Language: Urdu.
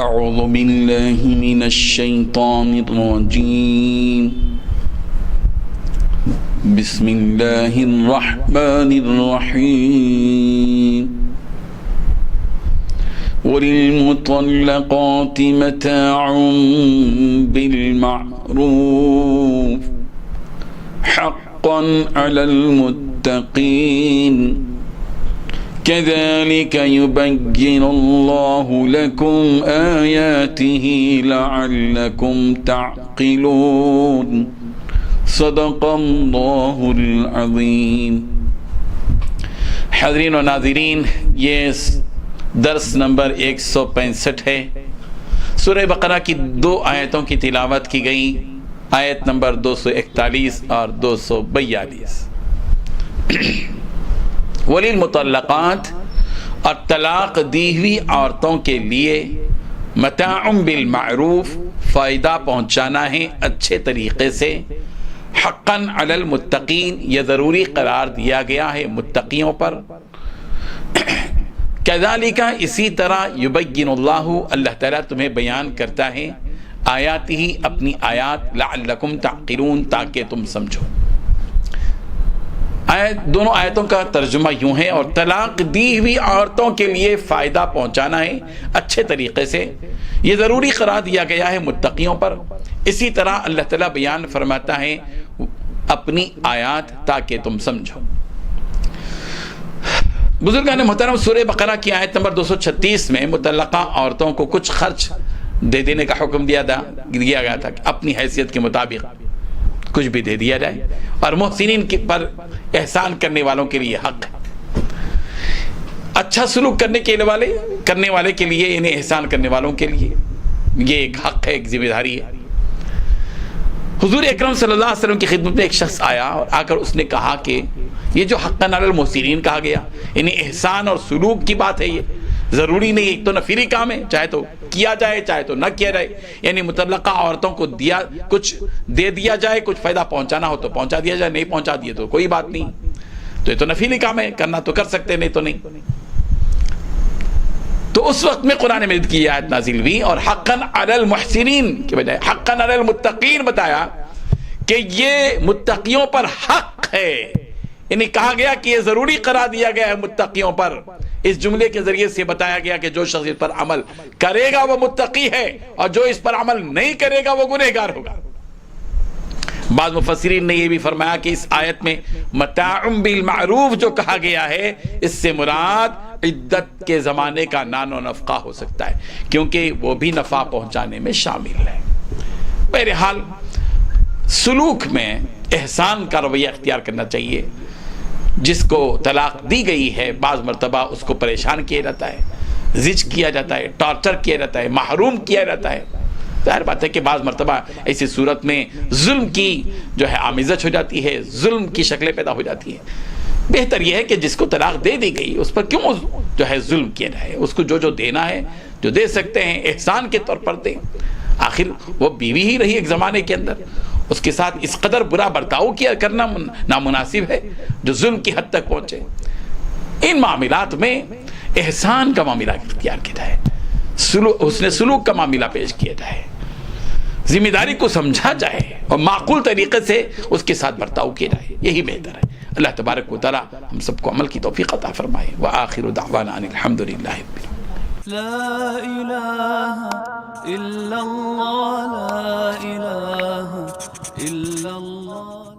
أعوذ بالله من الشيطان الرجيم بسم الله الرحمن الرحيم وللمطلقات متاع بالمعروف حقا على المتقين كذلك يبين الله لكم آياته لعلكم تعقلون صدق اللہ العظیم۔ حاضرین و ناظرین، یہ درس نمبر 165 ہے۔ سورہ بقرہ کی 2 آیتوں کی تلاوت کی گئی، آیت نمبر 241 اور 242۔ وللمطلقات، اور طلاق دی ہوئی عورتوں کے لیے، متاع بالمعروف، فائدہ پہنچانا ہے اچھے طریقے سے، حقا علی المتقین، یہ ضروری قرار دیا گیا ہے متقیوں پر، کذالک، اسی طرح، یبین اللہ، اللہ تعالیٰ تمہیں بیان کرتا ہے، آیاتہ، اپنی آیات، لعلکم تعقلون، تاکہ تم سمجھو۔ دونوں آیتوں کا ترجمہ یوں ہے، اور طلاق دی ہوئی عورتوں کے لیے فائدہ پہنچانا ہے اچھے طریقے سے، یہ ضروری قرار دیا گیا ہے متقیوں پر، اسی طرح اللہ تعالیٰ بیان فرماتا ہے اپنی آیات تاکہ تم سمجھو۔ بزرگان محترم، سورہ بقرہ کی آیت نمبر 236 میں مطلقہ عورتوں کو کچھ خرچ دے دینے کا حکم دیا گیا تھا کہ اپنی حیثیت کے مطابق کچھ بھی دے دیا جائے، اور محسنین پر احسان کرنے والوں کے لیے حق ہے، اچھا سلوک کرنے والے کے لیے، انہیں احسان کرنے والوں کے لیے یہ ایک حق ہے، ایک ذمہ داری ہے۔ حضور اکرم صلی اللہ علیہ وسلم کی خدمت میں ایک شخص آیا اور آ کر اس نے کہا کہ یہ جو حقاً علی المحسنین کہا گیا، یعنی احسان اور سلوک کی بات ہے، یہ ضروری نہیں، ایک تو نفلی کام ہے، چاہے تو کیا جائے چاہے تو نہ کیا جائے، یعنی مطلقہ عورتوں کو کچھ دے دیا جائے، کچھ فائدہ پہنچانا ہو تو پہنچا دیا جائے، نہیں پہنچا دیے تو کوئی بات نہیں، تو یہ تو نفلی کام ہے، کرنا تو کر سکتے، نہیں تو نہیں۔ تو اس وقت میں قرآن مجید کی آیت نازل ہوئی اور حقاً علی المحسنین کی بجائے حقاً علی المتقین بتایا کہ یہ متقیوں پر حق ہے، یعنی کہا گیا کہ یہ ضروری قرار دیا گیا ہے متقیوں پر۔ اس جملے کے ذریعے سے بتایا گیا کہ جو شخص اس پر عمل کرے گا وہ متقی ہے، اور جو اس پر عمل نہیں کرے گا وہ گنہگار ہوگا۔ بعض مفسرین نے یہ بھی فرمایا کہ اس آیت میں متاع بالمعروف جو کہا گیا ہے، اس سے مراد عدت کے زمانے کا نان و نفقہ ہو سکتا ہے، کیونکہ وہ بھی نفع پہنچانے میں شامل ہے۔ بہرحال سلوک میں احسان کا رویہ اختیار کرنا چاہیے۔ جس کو طلاق دی گئی ہے، بعض مرتبہ اس کو پریشان کیا جاتا ہے، زج کیا جاتا ہے، ٹارچر کیا جاتا ہے، محروم کیا جاتا ہے۔ ظاہر بات ہے کہ بعض مرتبہ ایسی صورت میں ظلم کی جو ہے آمیزش ہو جاتی ہے، ظلم کی شکلیں پیدا ہو جاتی ہیں۔ بہتر یہ ہے کہ جس کو طلاق دے دی گئی اس پر کیوں جو ہے ظلم کیا جائے، اس کو جو دینا ہے، جو دے سکتے ہیں، احسان کے طور پر دیں۔ آخر وہ بیوی ہی رہی ایک زمانے کے اندر، اس کے ساتھ اس قدر برا برتاؤ کیا کرنا نامناسب ہے جو ظلم کی حد تک پہنچے۔ ان معاملات میں احسان کا معاملہ اختیار کیا جائے، حسن سلوک کا معاملہ پیش کیا جائے، ذمہ داری کو سمجھا جائے اور معقول طریقے سے اس کے ساتھ برتاؤ کیا جائے، یہی بہتر ہے۔ اللہ تبارک و تعالی ہم سب کو عمل کی توفیق عطا فرمائے۔ وآخر دعوانا ان الحمدللہ رب العالمین۔ لا إله إلا الله، لا إله إلا الله۔